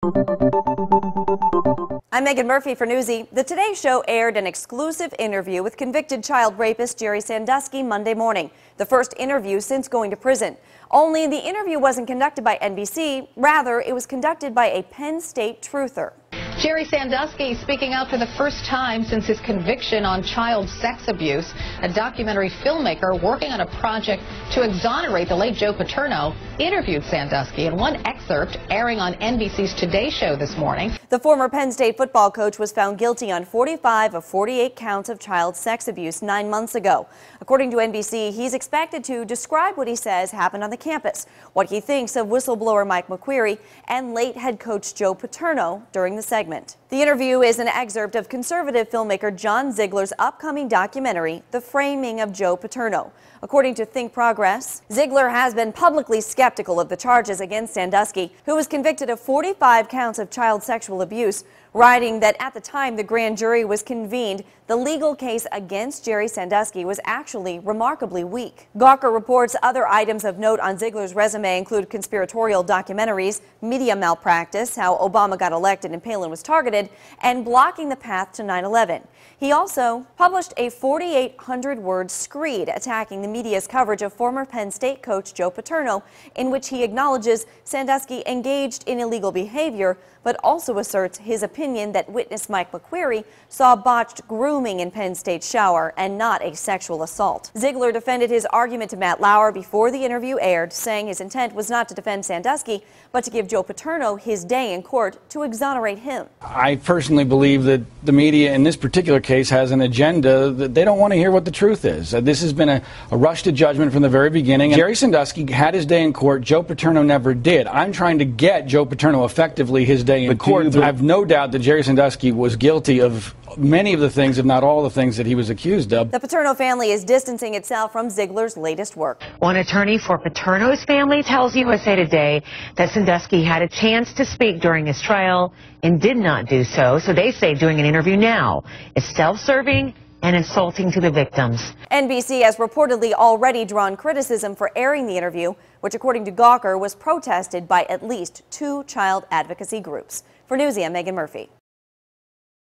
I'm Megan Murphy for Newsy. The Today Show aired an exclusive interview with convicted child rapist Jerry Sandusky Monday morning, the first interview since going to prison. Only the interview wasn't conducted by NBC, rather it was conducted by a Penn State truther. Jerry Sandusky speaking out for the first time since his conviction on child sex abuse. A documentary filmmaker working on a project to exonerate the late Joe Paterno interviewed Sandusky in one excerpt airing on NBC's Today Show this morning. The former Penn State football coach was found guilty on 45 of 48 counts of child sex abuse 9 months ago. According to NBC, he's expected to describe what he says happened on the campus, what he thinks of whistleblower Mike McQueary and late head coach Joe Paterno during the segment. The interview is an excerpt of conservative filmmaker John Ziegler's upcoming documentary, The Framing of Joe Paterno. According to Think Progress, Ziegler has been publicly skeptical of the charges against Sandusky, who was convicted of 45 counts of child sexual abuse, writing that at the time the grand jury was convened, the legal case against Jerry Sandusky was actually remarkably weak. Gawker reports other items of note on Ziegler's resume include conspiratorial documentaries, media malpractice, how Obama got elected and Palin was targeted, and blocking the path to 9/11. He also published a 4,800-word screed attacking the media's coverage of former Penn State coach Joe Paterno, in which he acknowledges Sandusky engaged in illegal behavior, but also asserts his opinion that witness Mike McQueary saw botched grooming in Penn State's shower and not a sexual assault. Ziegler defended his argument to Matt Lauer before the interview aired, saying his intent was not to defend Sandusky, but to give Joe Paterno his day in court to exonerate him. I personally believe that the media in this particular case has an agenda that they don't want to hear what the truth is. This has been a rush to judgment from the very beginning. Jerry Sandusky had his day in court. Joe Paterno never did. I'm trying to get Joe Paterno effectively his day in court. I have no doubt that Jerry Sandusky was guilty of many of the things, if not all the things, that he was accused of. The Paterno family is distancing itself from Ziegler's latest work. One attorney for Paterno's family tells USA Today that Sandusky had a chance to speak during his trial and did not do so. So they say doing an interview now is self-serving and insulting to the victims. NBC has reportedly already drawn criticism for airing the interview, which according to Gawker was protested by at least 2 child advocacy groups. For Newsy, I'm Megan Murphy.